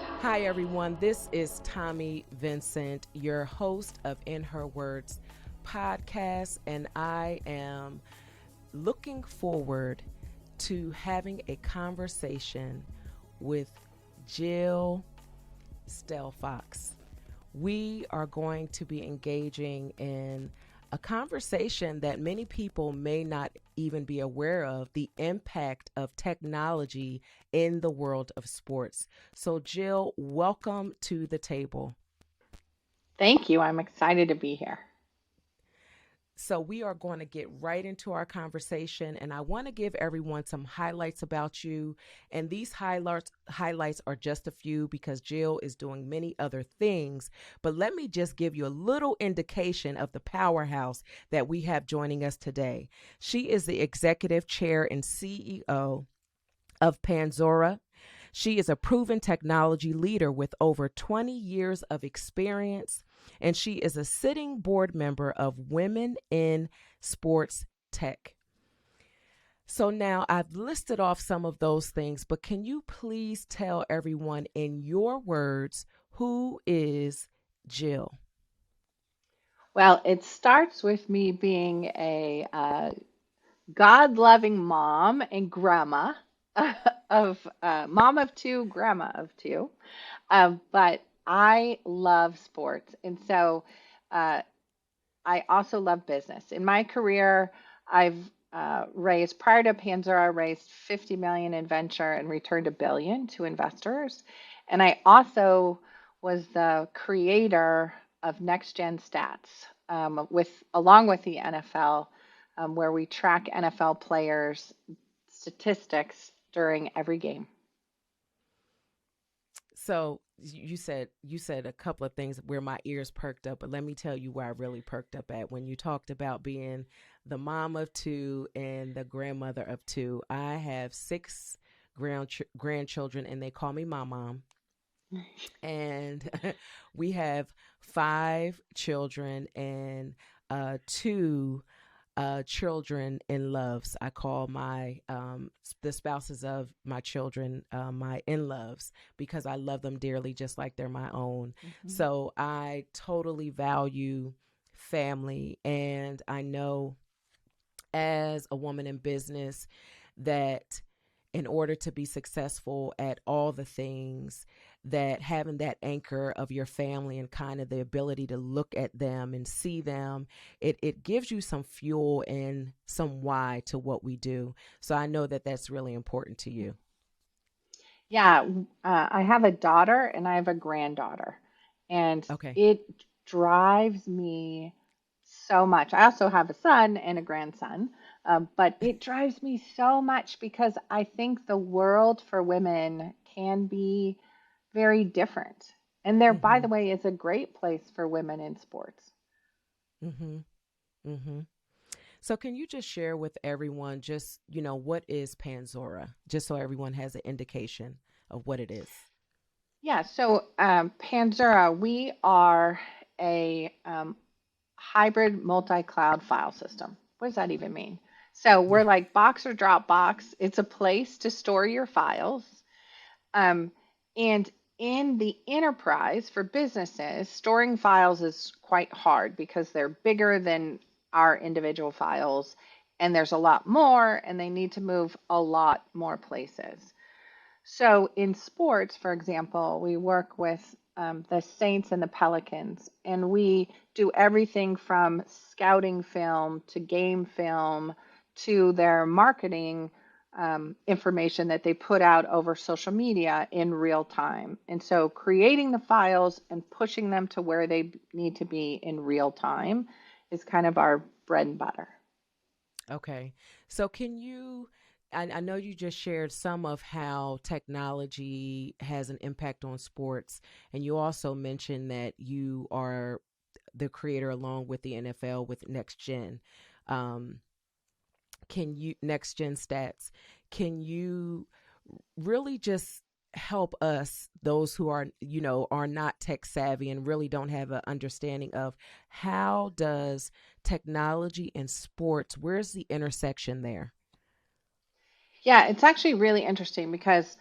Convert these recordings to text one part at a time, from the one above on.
Hi, everyone. This is Tommi Vincent, your host of In Her Words podcast, and I am looking forward to having a conversation with Jill Stelfox. We are going to be engaging in a conversation that many people may not even be aware of, the impact of technology in the world of sports. So, Jill, welcome to the table. Thank you. I'm excited to be here. So, we are going to get right into our conversation, and I want to give everyone some highlights about you. And these highlights are just a few because Jill is doing many other things. But let me just give you a little indication of the powerhouse that we have joining us today. She is the executive chair and CEO of Panzura. She is a proven technology leader with over 20 years of experience, and she is a sitting board member of Women in Sports Tech. So now I've listed off some of those things, but can you please tell everyone in your words who is Jill? Well, it starts with me being a God loving mom and grandma of mom of two, grandma of two. But I love sports. And so uh, I also love business. In my career, I've raised, prior to Panzura, raised 50 million in venture and returned a billion to investors. And I also was the creator of Next Gen Stats along with the NFL, where we track NFL players' statistics during every game. So you said a couple of things where my ears perked up, but let me tell you where I really perked up at when you talked about being the mom of two and the grandmother of two. I have six grandchildren, and they call me my mom. And we have five children and two children in loves. I call my the spouses of my children my in loves because I love them dearly, just like they're my own. Mhm. So I totally value family, and I know as a woman in business that in order to be successful at all the things, that having that anchor of your family and kind of the ability to look at them and see them, it gives you some fuel and some why to what we do. So I know that that's really important to you. Yeah, I have a daughter and I have a granddaughter, and Okay. it drives me so much. I also have a son and a grandson, but it drives me so much because I think the world for women can be very different. And there, by the Mhm. way, is a great place for women in sports. Mhm. Mhm. So can you just share with everyone just, what is Panzora? Just so everyone has an indication of what it is. Yeah, so Panzura, we are a hybrid multi-cloud file system. What does that even mean? So we're Yeah. like Box or Dropbox. It's a place to store your files. Um, and in the enterprise for businesses, storing files is quite hard because they're bigger than our individual files, and there's a lot more, and they need to move a lot more places. So in sports, for example, we work with the Saints and the Pelicans, and we do everything from scouting film to game film to their marketing information that they put out over social media in real time. And so creating the files and pushing them to where they need to be in real time is kind of our bread and butter. Okay. So I know you just shared some of how technology has an impact on sports, and you also mentioned that you are the creator along with the NFL with Next Gen. Um, Next Gen Stats? Can you really just help us, those who are not tech savvy and really don't have an understanding of how does technology and sports, where's the intersection there? Yeah, it's actually really interesting because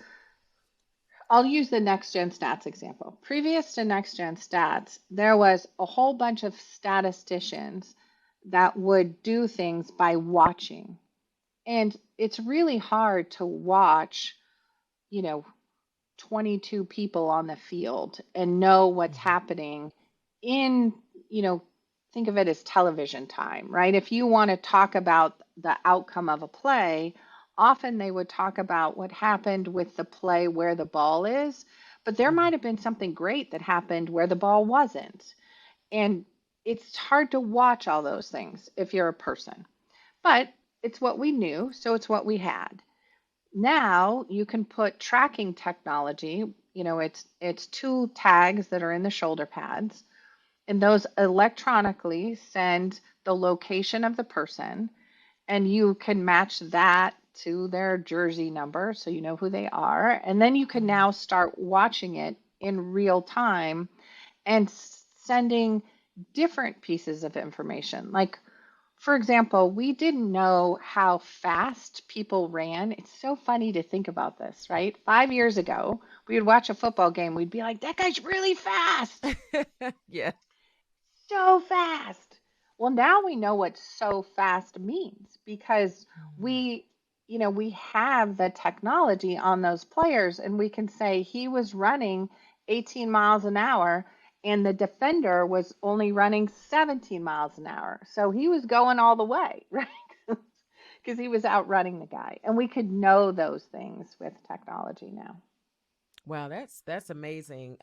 I'll use the next gen stats example. Previous to next gen stats, there was a whole bunch of statisticians that would do things by watching. And it's really hard to watch, you know, 22 people on the field and know what's Mhm. happening in, you know, think of it as television time, right? If you want to talk about the outcome of a play, often they would talk about what happened with the play where the ball is, but there Mhm. might have been something great that happened where the ball wasn't. And it's hard to watch all those things if you're a person. But it's what we knew, so it's what we had. Now you can put tracking technology, it's two tags that are in the shoulder pads, and those electronically send the location of the person, and you can match that to their jersey number so you know who they are. And then you can Mhm. now start watching it in real time and sending different pieces of information. Like, for example, we didn't know how fast people ran. It's so funny to think about this, right? 5 years ago, we would watch a football game. We'd be like, that guy's really fast, Yeah. so fast. Well, now we know what so fast means because Mhm. we, we have the technology on those players and we can say he was running 18 miles an hour and the defender was only running 17 miles an hour. So he was going all the way, right? Because he was outrunning the guy. And we could know those things with technology now. Wow, that's amazing.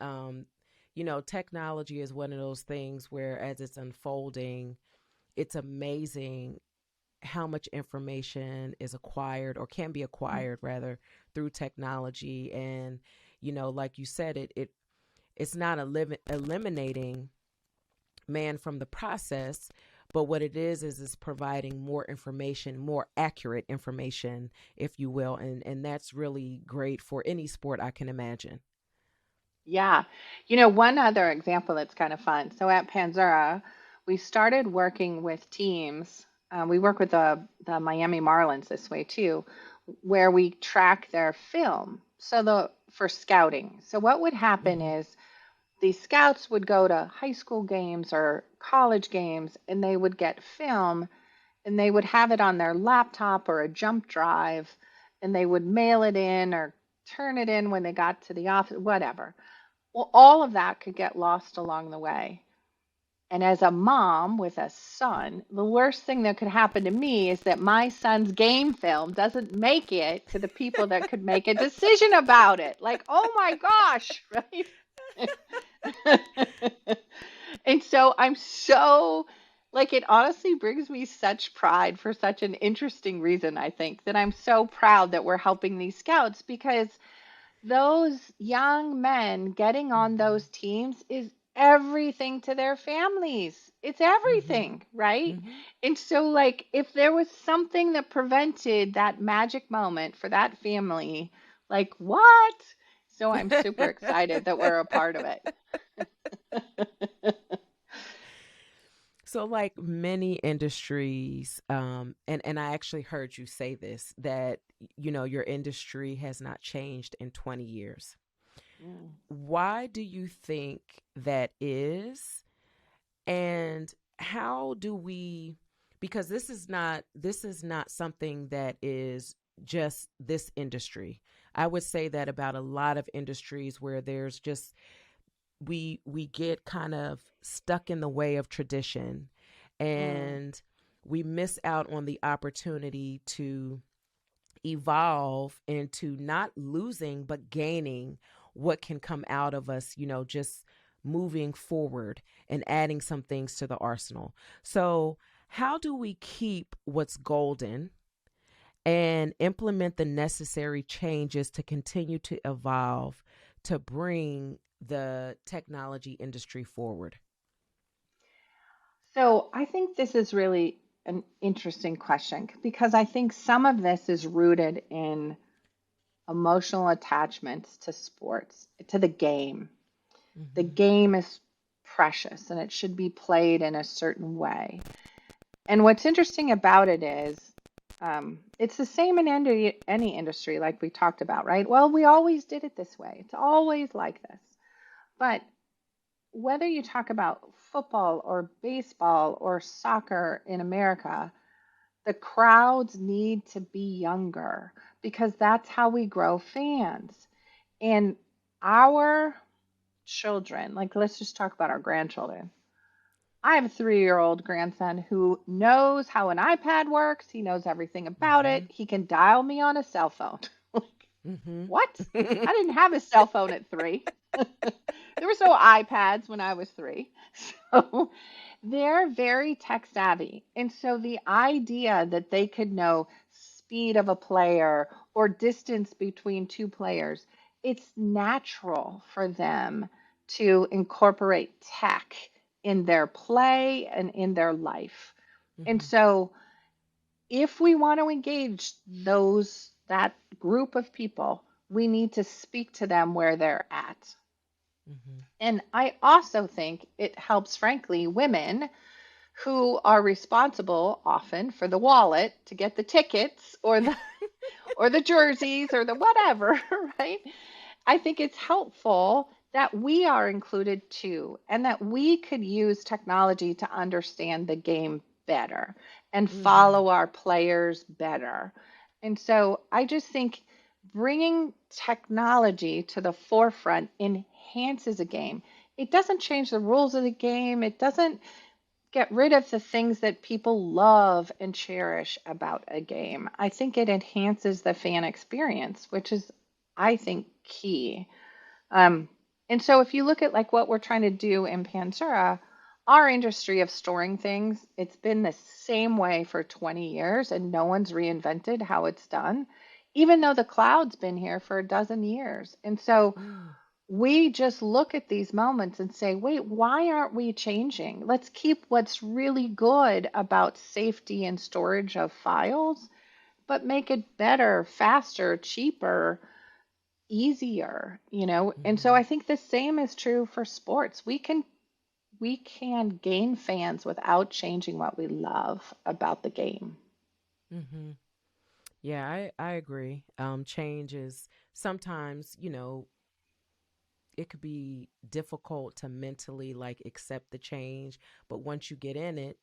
Technology is one of those things where as it's unfolding, it's amazing how much information is acquired or can be acquired rather through technology. And like you said, it's not eliminating man from the process, but what it is it's providing more information, more accurate information, if you will, and that's really great for any sport I can imagine. Yeah. One other example that's kind of fun. So at Panzura, we started working with teams. We work with the Miami Marlins this way too, where we track their film. So for scouting. So what would happen Hmm. is these scouts would go to high school games or college games and they would get film and they would have it on their laptop or a jump drive and they would mail it in or turn it in when they got to the office, whatever. Well, all of that could get lost along the way. And as a mom with a son, the worst thing that could happen to me is that my son's game film doesn't make it to the people that could make a decision about it. Like, oh my gosh, right? And so I'm so, like, it honestly brings me such pride for such an interesting reason, I think, that I'm so proud that we're helping these scouts because those young men getting on Hmm. those teams is everything to their families. It's Hmm. everything, right? Hmm. And so, like, if there was something that prevented that magic moment for that family, like, what? So I'm super excited that we're a part of it. So, like many industries, and I actually heard you say this that your industry has not changed in 20 years. Mm. Why do you think that is? And how do we, because this is not something that is just this industry. I would say that about a lot of industries where there's just we get kind of stuck in the way of tradition, Mm. and we miss out on the opportunity to evolve into not losing but gaining what can come out of us, just moving forward and adding some things to the arsenal. So, how do we keep what's golden and implement the necessary changes to continue to evolve to bring the technology industry forward? So I think this is really an interesting question because I think some of this is rooted in emotional attachments to sports, to the game. The Hmm. game is precious and it should be played in a certain way. And what's interesting about it is It's the same in any industry, like we talked about, right? Well, we always did it this way. It's always like this. But whether you talk about football or baseball or soccer in America, the crowds need to be younger because that's how we grow fans. And our children, like let's just talk about our grandchildren. I have a 3-year old grandson who knows how an iPad works. He knows everything about Mm-hmm. it. He can dial me on a cell phone. Like, Mm-hmm. what? I didn't have a cell phone at 3. There were no iPads when I was 3. So they're very tech savvy. And so the idea that they could know speed of a player or distance between two players, it's natural for them to incorporate tech in their play and in their life. And Mm-hmm. so if we want to engage that group of people, we need to speak to them where they're at. Mm-hmm. And I also think it helps, frankly, women who are responsible often for the wallet to get the tickets or the jerseys or the whatever, right? I think it's helpful that we are included too, and that we could use technology to understand the game better and Mm-hmm. follow our players better. And so I just think bringing technology to the forefront enhances a game. It doesn't change the rules of the game. It doesn't get rid of the things that people love and cherish about a game. I think it enhances the fan experience, which is, I think, key. Um, and so if you look at like what we're trying to do in Panzura, our industry of storing things, it's been the same way for 20 years and no one's reinvented how it's done, even though the cloud's been here for a dozen years. And so Mm. we just look at these moments and say, wait, why aren't we changing? Let's keep what's really good about safety and storage of files, but make it better, faster, cheaper, easier, you know? And so Mm-hmm. I think the same is true for sports. We can gain fans without changing what we love about the game. Mm-hmm. Yeah, I agree. Change is sometimes, it could be difficult to mentally like accept the change, but once you get in it,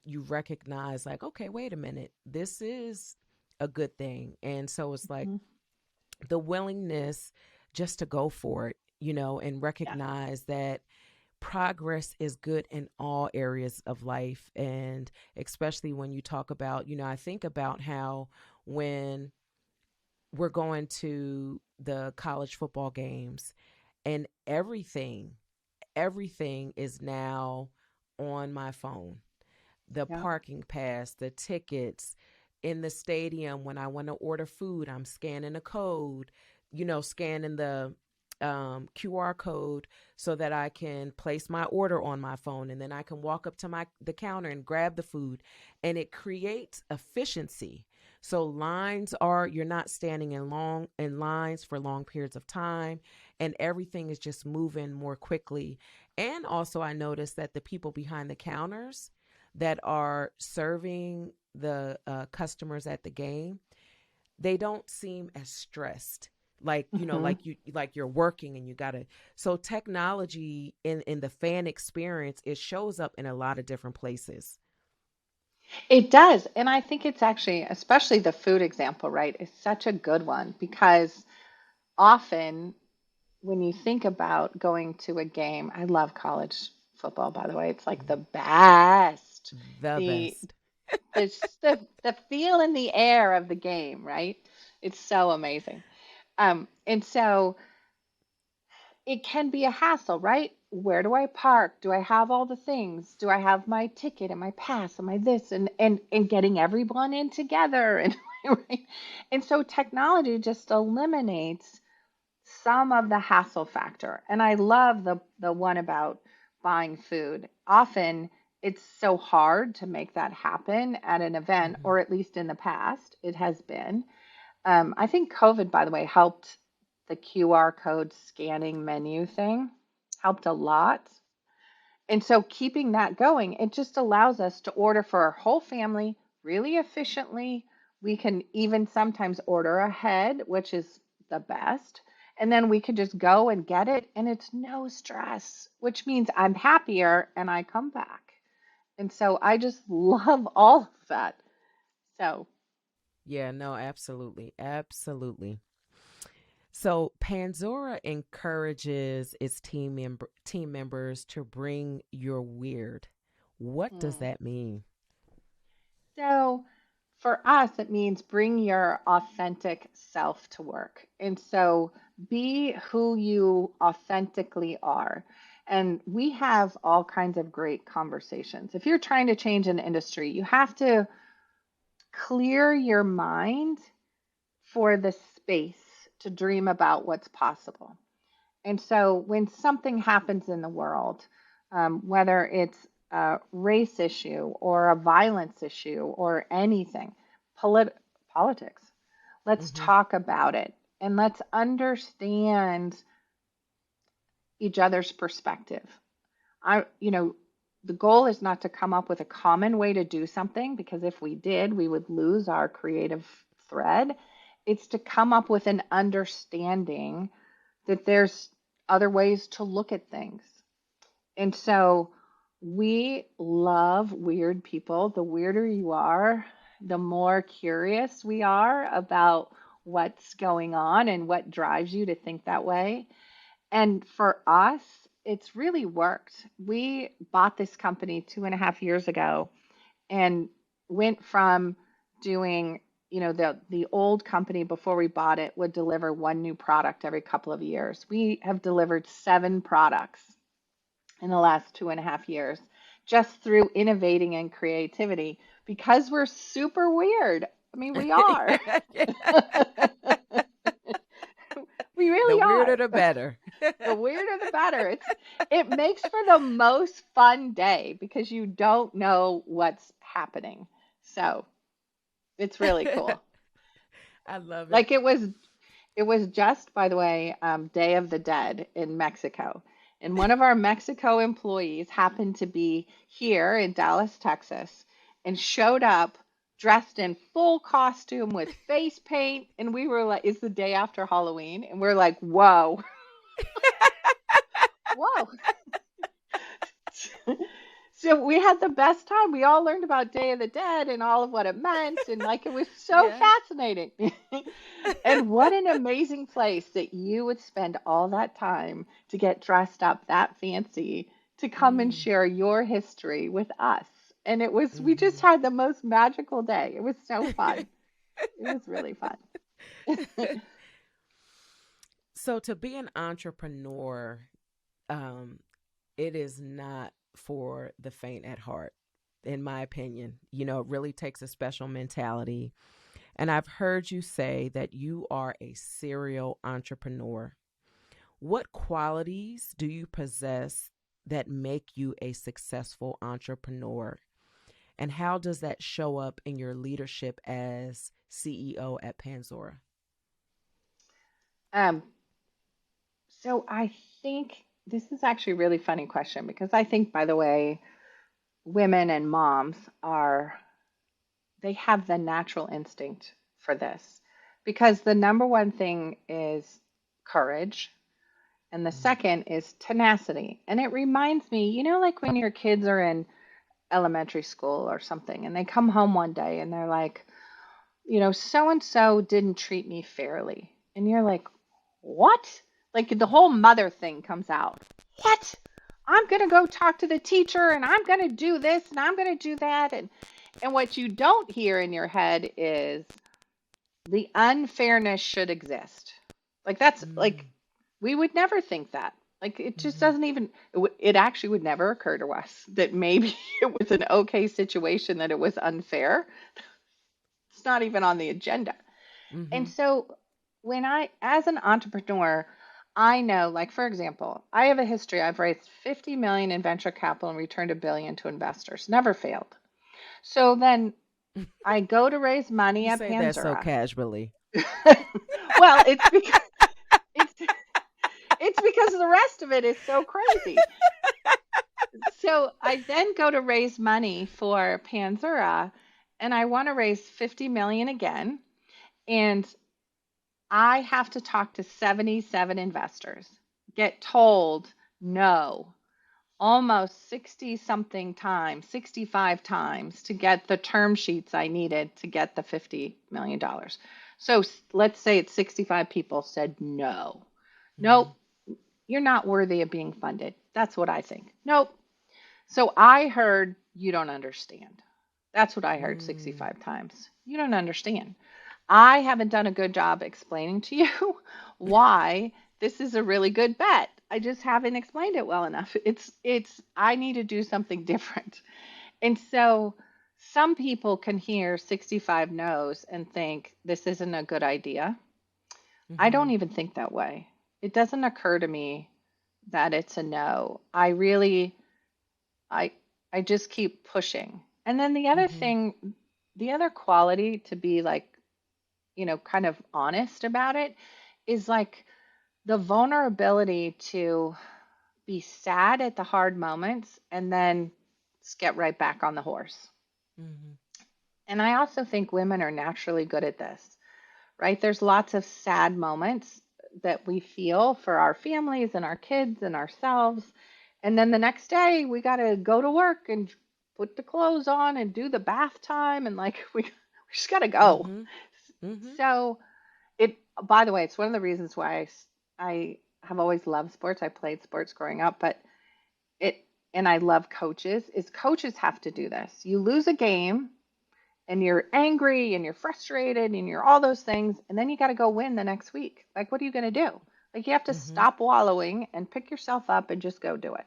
you recognize like, okay, wait a minute, this is a good thing. And so it's like Mhm. the willingness just to go for it, and Yeah. recognize that progress is good in all areas of life. And especially when you talk about, I think about how when we're going to the college football games and everything is now on my phone. The Yeah. parking pass, the tickets in the stadium. When I want to order food, I'm scanning a code, scanning the QR code so that I can place my order on my phone, and then I can walk up to the counter and grab the food, and it creates efficiency. So you're not standing in lines for long periods of time, and everything is just moving more quickly. And also I noticed that the people behind the counters that are serving the customers at the game, they don't seem as stressed. Like Hmm. like you're working and you gotta. So technology in the fan experience, it shows up in a lot of different places. It does. And I think it's actually, especially the food example, right, is such a good one because often when you think about going to a game, I love college football, by the way. It's like the best. The The best. the feel in the air of the game, right? It's so amazing. And so it can be a hassle, right? Where do I park? Do I have all the things? Do I have my ticket and my pass and my this and getting everyone in together and right? And so technology just eliminates some of the hassle factor. And I love the one about buying food. Often it's so hard to make that happen at an event, Mm-hmm. or at least in the past, it has been. I think COVID, by the way, helped the QR code scanning menu thing, helped a lot. And so keeping that going, it just allows us to order for our whole family really efficiently. We can even sometimes order ahead, which is the best. And then we can just go and get it, and it's no stress, which means I'm happier and I come back. And so I just love all of that. So, Yeah, no, absolutely. Absolutely. So Panzura encourages its team members to bring your weird. What does hmm. that mean? So for us, it means bring your authentic self to work. And so be who you authentically are. And we have all kinds of great conversations. If you're trying to change an industry, you have to clear your mind for the space to dream about what's possible. And so when something happens in the world, whether it's a race issue or a violence issue or anything, polit- politics, let's Mm-hmm. talk about it and let's understand each other's perspective. The goal is not to come up with a common way to do something because if we did, we would lose our creative thread. It's to come up with an understanding that there's other ways to look at things. And so we love weird people. The weirder you are, the more curious we are about what's going on and what drives you to think that way. And for us, it's really worked. We bought this company 2.5 years ago and went from doing, the old company before we bought it would deliver one new product every couple of years. We have delivered 7 products in the last 2.5 years just through innovating and creativity because we're super weird. I mean, we are. Yeah, yeah. We The really weirder, are. the better. The weirder the better. It makes for the most fun day because you don't know what's happening. So it's really cool. I love it. Like it was just, by the way, Day of the Dead in Mexico. And one of our Mexico employees happened to be here in Dallas, Texas, and showed up dressed in full costume with face paint. And we were like, it's the day after Halloween. And we're like, whoa, whoa. So we had the best time. We all learned about Day of the Dead and all of what it meant, and like it was so Yeah. fascinating. And what an amazing place that you would spend all that time to get dressed up that fancy to come and Mm. share your history with us. And we just Hmm. had the most magical day. It was so fun. It was really fun. So to be an entrepreneur, um, it is not for the faint at heart, in my opinion. It really takes a special mentality. And I've heard you say that you are a serial entrepreneur. What qualities do you possess that make you a successful entrepreneur? And how does that show up in your leadership as CEO at Panzura? Um, so I think this is actually a really funny question because I think, by the way, women and moms they have the natural instinct for this because the number one thing is courage and the Mm. second is tenacity. And it reminds me, like when your kids are in elementary school or something and they come home one day and they're like, so and so didn't treat me fairly. And you're like, what? Like the whole mother thing comes out. What? I'm going to go talk to the teacher and I'm going to do this and I'm going to do that. And what you don't hear in your head is the unfairness should exist. Like that's like Mm. we would never think that. Like it just Mm-hmm. doesn't even it actually would never occur to us that maybe it was an okay situation that it was unfair. It's not even on the agenda. And Mm-hmm. so as an entrepreneur, I know, like for example, I have a history. I've raised 50 million in venture capital and returned 1 billion to investors. Never failed. So then I go to raise money You at say that so Panzura. casually. Well, it's it's because the rest of it is so crazy. So I then go to raise money for Panzura, and I want to raise 50 million again. And I have to talk to 77 investors, get told no almost 60 something times, 65 times to get the term sheets I needed to get the $50 million. So let's say it's 65 people said no. Mm-hmm. Nope, you're not worthy of being funded. That's what I think. Nope. So I heard, you don't understand. That's what I heard Mm. 65 times. You don't understand. I haven't done a good job explaining to you why this is a really good bet. I just haven't explained it well enough. It's I need to do something different. And so some people can hear 65 no's and think this isn't a good idea. I Mm-hmm. don't even think that way. It doesn't occur to me that it's a no. I really I I just keep pushing. And then the other Mm-hmm. thing, the other quality to be like, kind of honest about it is like the vulnerability to be sad at the hard moments and then just get right back on the horse. Mm-hmm. And I also think women are naturally good at this, right? There's lots of sad moments that we feel for our families and our kids and ourselves. And then the next day, we got to go to work and put the clothes on and do the bath time. And like, we just got to go. Mm-hmm. Mm-hmm. So, by the way, it's one of the reasons why I have always loved sports. I played sports growing up, but it, and I love coaches, is coaches have to do this. You lose a game and you're angry and you're frustrated and you're all those things, and then you got to go win the next week. Like, what are you going to do? Like, you have to Mm-hmm. stop wallowing and pick yourself up and just go do it.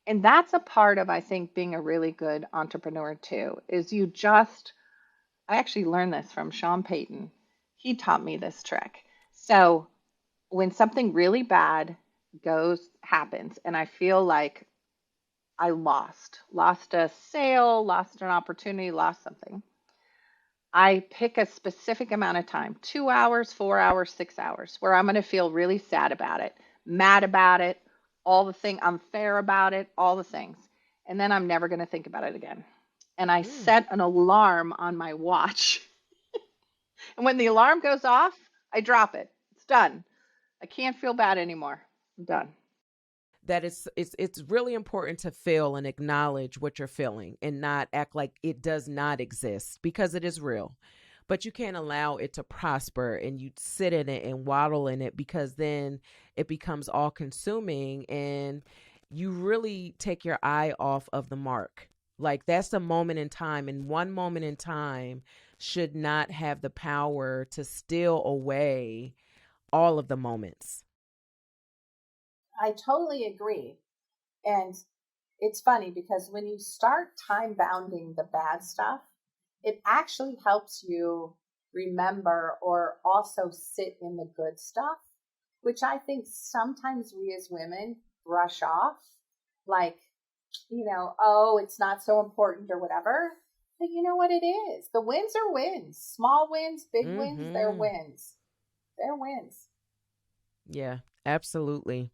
And that's a part of, I think, being a really good entrepreneur too, is I actually learned this from Sean Payton. He taught me this trick. So when something really bad happens, and I feel like I lost a sale, lost an opportunity, lost something, I pick a specific amount of time, 2 hours, 4 hours, 6 hours, where I'm going to feel really sad about it, mad about it, all the thing, unfair about it, all the things. And then I'm never going to think about it again. And I Mm. set an alarm on my watch. And when the alarm goes off, I drop it. It's done. I can't feel bad anymore. I'm done. That it's really important to feel and acknowledge what you're feeling and not act like it does not exist because it is real. But you can't allow it to prosper and you sit in it and waddle in it because then it becomes all consuming and you really take your eye off of the mark. Like that's a moment in time, and one moment in time should not have the power to steal away all of the moments. I totally agree. And it's funny because when you start time bounding the bad stuff, it actually helps you remember or also sit in the good stuff, which I think sometimes we as women brush off like, oh, it's not so important or whatever. But you know what it is? The wins are wins. Small wins, big wins, they're Mhm. wins. They're wins. Yeah, absolutely.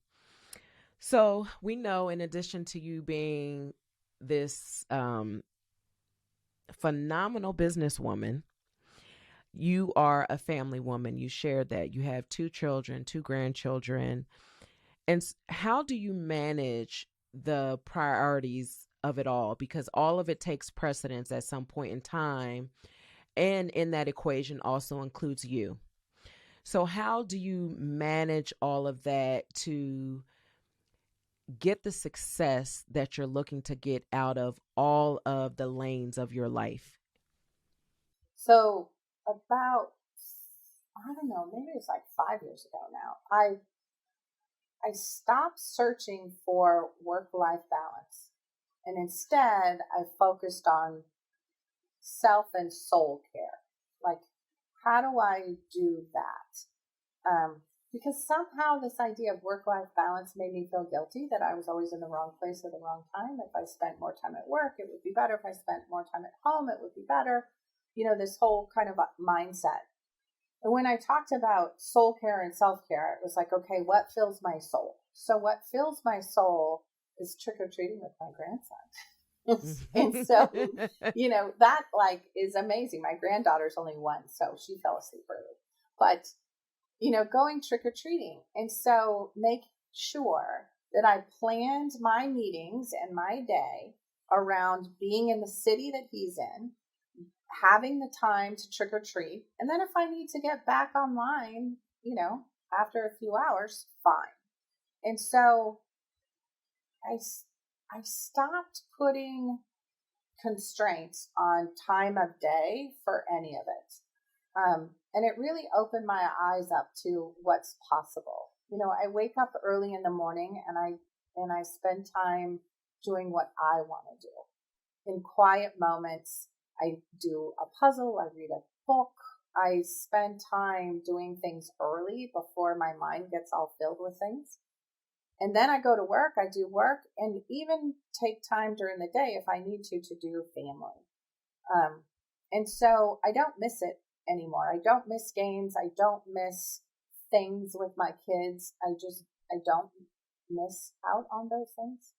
So we know, in addition to you being this phenomenal businesswoman, you are a family woman. You shared that. You have two children, two grandchildren. And how do you manage the priorities of it all? Because all of it takes precedence at some point in time. And in that equation also includes you. So, how do you manage all of that to get the success that you're looking to get out of all of the lanes of your life? So about, I don't know, maybe it's like 5 years ago now. I stopped searching for work life balance, and instead I focused on self and soul care. Like, how do I do that? Because somehow this idea of work life balance made me feel guilty that I was always in the wrong place at the wrong time. If I spent more time at work, it would be better. If I spent more time at home, it would be better. This whole kind of mindset. And when I talked about soul care and self care, it was like, okay, what fills my soul? So, what fills my soul is trick or treating with my grandson. And so, that like is amazing. My granddaughter's only one, so she fell asleep early. But, going trick or treating. And so make sure that I planned my meetings and my day around being in the city that he's in, having the time to trick or treat. And then if I need to get back online, after a few hours, fine. And so I stopped putting constraints on time of day for any of it. And it really opened my eyes up to what's possible. I wake up early in the morning and I spend time doing what I want to do. In quiet moments, I do a puzzle, I read a book, I spend time doing things early before my mind gets all filled with things. And then I go to work, I do work, and even take time during the day if I need to do family. And so I don't miss it anymore. I don't miss games. I don't miss things with my kids. I don't miss out on those things.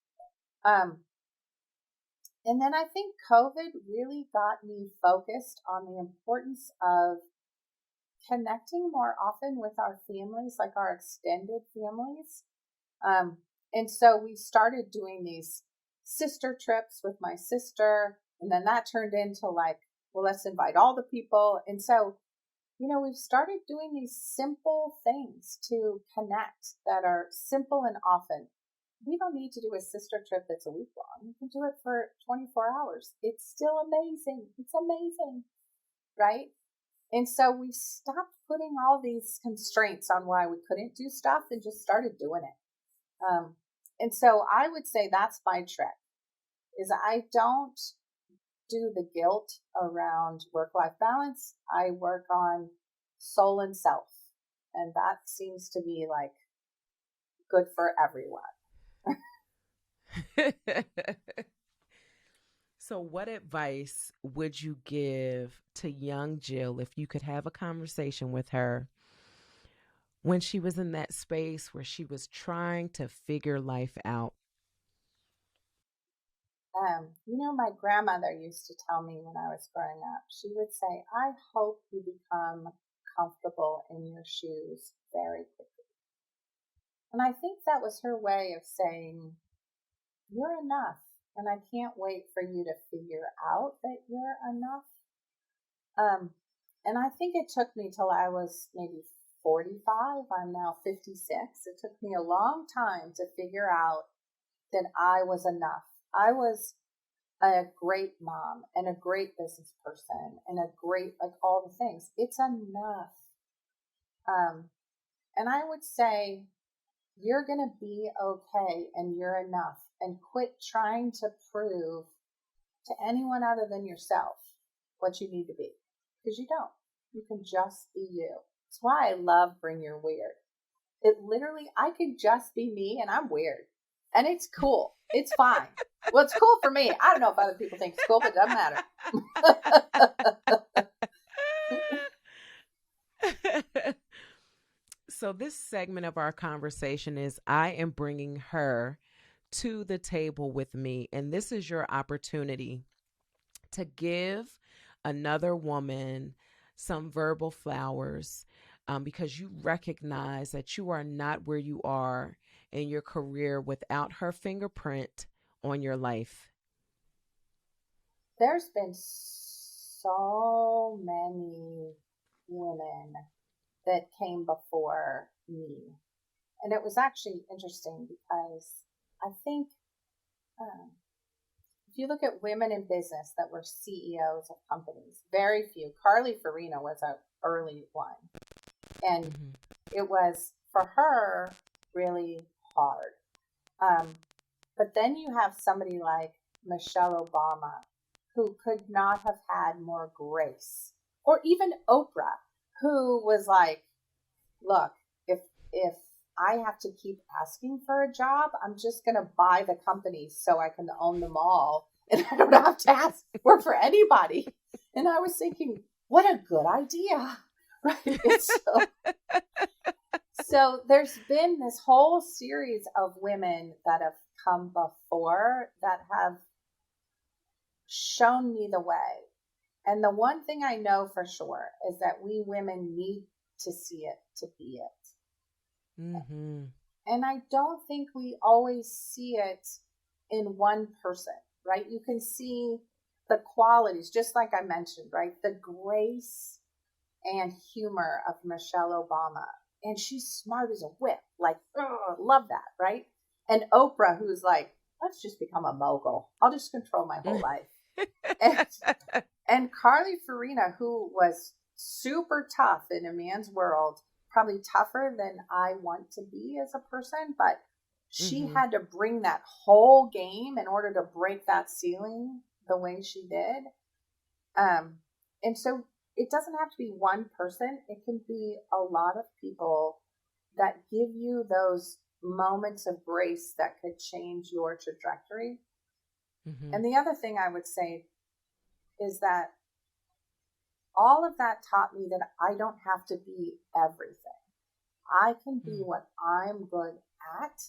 And then I think COVID really got me focused on the importance of connecting more often with our families, like our extended families. And so we started doing these sister trips with my sister, and then that turned into like, well, let's invite all the people. And so, we've started doing these simple things to connect that are simple and often. We don't need to do a sister trip that's a week long. You can do it for 24 hours. It's still amazing. It's amazing, right? And so we stopped putting all these constraints on why we couldn't do stuff and just started doing it. And so I would say that's my trick, is I don't do the guilt around work-life balance. I work on soul and self. And that seems to be like good for everyone. So, what advice would you give to young Jill if you could have a conversation with her when she was in that space where she was trying to figure life out? My grandmother used to tell me when I was growing up, she would say, I hope you become comfortable in your shoes very quickly. And I think that was her way of saying, you're enough. And I can't wait for you to figure out that you're enough. And I think it took me till I was maybe 45. I'm now 56. It took me a long time to figure out that I was enough. I was a great mom and a great business person and a great, like all the things. It's enough. And I would say, you're going to be okay and you're enough, and quit trying to prove to anyone other than yourself what you need to be, because you don't. You can just be you. That's why I love Bring Your Weird. It literally, I could just be me and I'm weird and it's cool. It's fine. Well, it's cool for me. I don't know if other people think it's cool, but it doesn't matter. So this segment of our conversation is I am bringing her to the table with me. And this is your opportunity to give another woman some verbal flowers, because you recognize that you are not where you are in your career without her fingerprint on your life. There's been so many women that came before me. And it was actually interesting because I think if you look at women in business that were CEOs of companies, very few. Carly Farina was an early one. And it was, for her, really hard. But then you have somebody like Michelle Obama, who could not have had more grace. Or even Oprah, who was like, look, if I have to keep asking for a job, I'm just going to buy the companies so I can own them all. And I don't have to ask work for anybody. And I was thinking, what a good idea. Right? So there's been this whole series of women that have come before that have shown me the way. And the one thing I know for sure is that we women need to see it to be it. Mm-hmm. And I don't think we always see it in one person, right? You can see the qualities, just like I mentioned, right? The grace and humor of Michelle Obama. And she's smart as a whip. Like, love that, right? And Oprah, who's like, let's just become a mogul. I'll just control my whole life. And, and Carly Farina, who was super tough in a man's world, probably tougher than I want to be as a person, but she Mm-hmm. had to bring that whole game in order to break that ceiling the way she did. And so it doesn't have to be one person. It can be a lot of people that give you those moments of grace that could change your trajectory. Mm-hmm. And the other thing I would say is that all of that taught me that I don't have to be everything. I can be what I'm good at,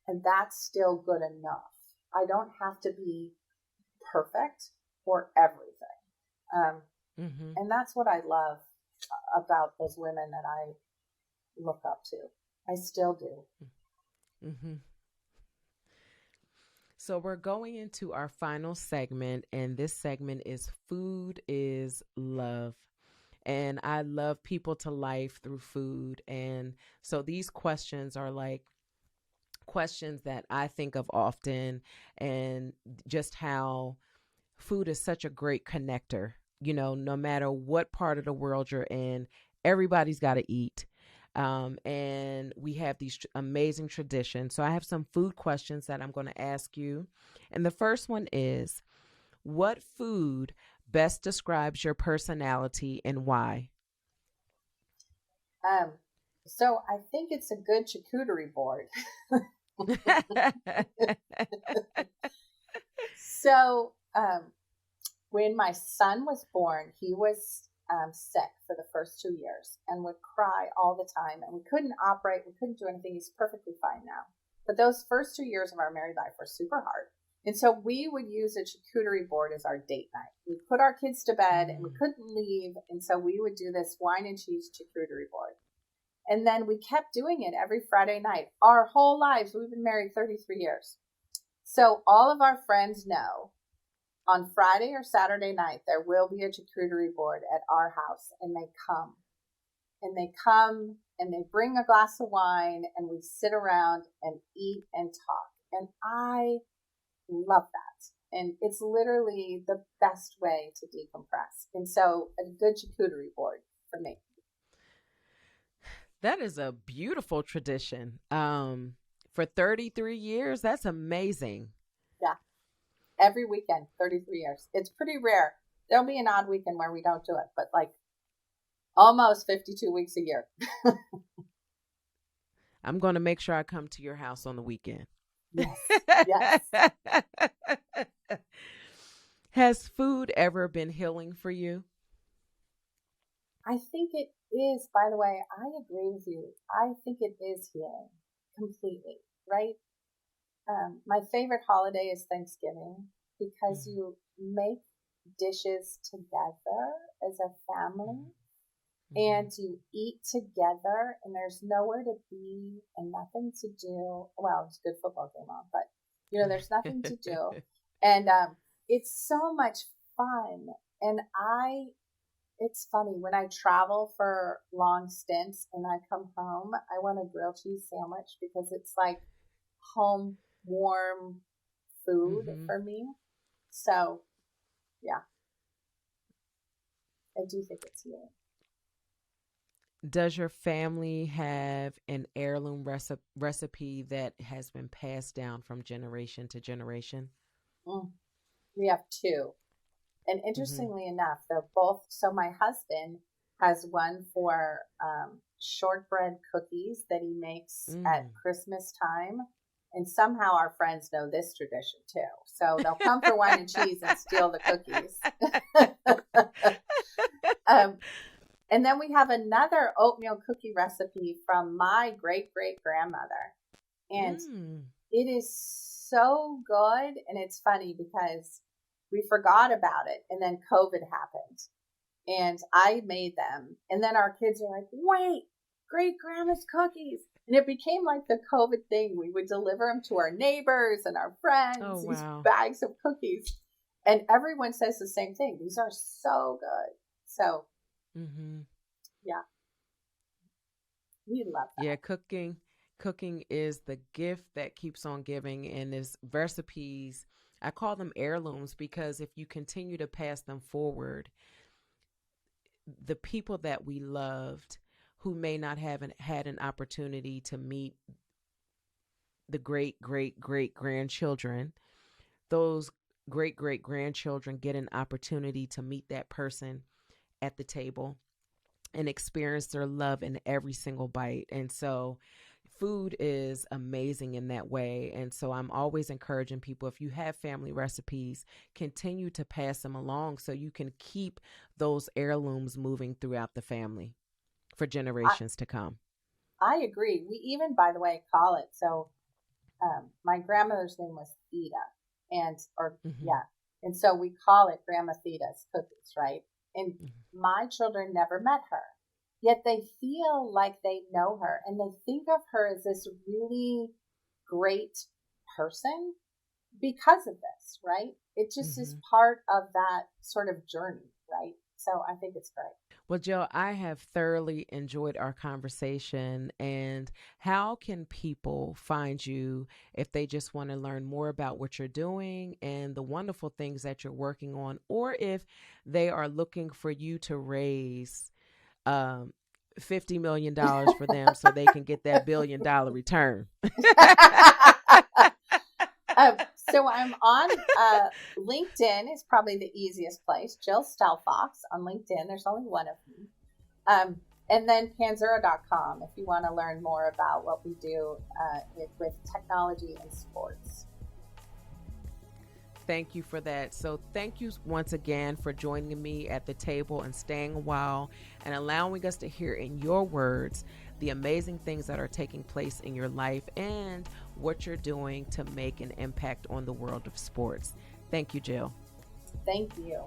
and that's still good enough. I don't have to be perfect or everything. Mm-hmm. And that's what I love about those women that I look up to. I still do. Mm-hmm. So we're going into our final segment, and this segment is Food is Love. And I love people to life through food. And so these questions are like questions that I think of often, and just how food is such a great connector. No matter what part of the world you're in, everybody's got to eat. And we have these amazing traditions. So I have some food questions that I'm going to ask you. And the first one is, what food best describes your personality and why? Um, so I think it's a good charcuterie board. So when my son was born, he was sick for the first 2 years and would cry all the time. And we couldn't operate. We couldn't do anything. He's perfectly fine now. But those first 2 years of our married life were super hard. And so we would use a charcuterie board as our date night. We'd put our kids to bed and we couldn't leave. And so we would do this wine and cheese charcuterie board. And then we kept doing it every Friday night. Our whole lives, we've been married 33 years. So all of our friends know on Friday or Saturday night, there will be a charcuterie board at our house, and they come. And they come and they bring a glass of wine, and we sit around and eat and talk. And I love that. And it's literally the best way to decompress. And so a good charcuterie board for me. That is a beautiful tradition. For 33 years, that's amazing. Yeah. Every weekend, 33 years. It's pretty rare. There'll be an odd weekend where we don't do it, but like almost 52 weeks a year. I'm going to make sure I come to your house on the weekend. Yes. Yes. Has food ever been healing for you? I think it is, by the way, I agree with you. I think it is healing completely, right? My favorite holiday is Thanksgiving because you make dishes together as a family and you eat together and there's nowhere to be and nothing to do. Well, it's a good football game on, but there's nothing to do. And it's so much fun. And it's funny when I travel for long stints and I come home, I want a grilled cheese sandwich because it's like home warm food for me. So, yeah, I do think it's healing. Does your family have an heirloom recipe that has been passed down from generation to generation? We have two. And interestingly enough, they're both. So my husband has one for shortbread cookies that he makes at Christmas time. And somehow our friends know this tradition too. So they'll come for wine and cheese and steal the cookies. And then we have another oatmeal cookie recipe from my great great grandmother. And it is so good. And it's funny because we forgot about it. And then COVID happened and I made them. And then our kids are like, wait, great grandma's cookies. And it became like the COVID thing. We would deliver them to our neighbors and our friends, Oh, these wow. bags of cookies. And everyone says the same thing. These are so good. So, yeah, we love that. Yeah, cooking is the gift that keeps on giving, and this recipes, I call them heirlooms because if you continue to pass them forward, the people that we loved who may not have had an opportunity to meet the great great great grandchildren, those great great grandchildren get an opportunity to meet that person at the table and experience their love in every single bite. And so food is amazing in that way. And so I'm always encouraging people, if you have family recipes, continue to pass them along so you can keep those heirlooms moving throughout the family for generations to come. I agree. We even, by the way, call it. So my grandmother's name was Theda. And so we call it Grandma Theda's cookies, right? And my children never met her, yet they feel like they know her and they think of her as this really great person because of this, right? It just is part of that sort of journey, right? So I think it's great. Well, Jill, I have thoroughly enjoyed our conversation. And how can people find you if they just want to learn more about what you're doing and the wonderful things that you're working on, or if they are looking for you to raise $50 million for them so they can get that $1 billion return? So I'm on LinkedIn is probably the easiest place. Jill Stelfox on LinkedIn. There's only one of me. And then Panzura.com if you want to learn more about what we do with technology and sports. Thank you for that. So thank you once again for joining me at the table and staying a while and allowing us to hear in your words the amazing things that are taking place in your life and what you're doing to make an impact on the world of sports. Thank you, Jill. Thank you.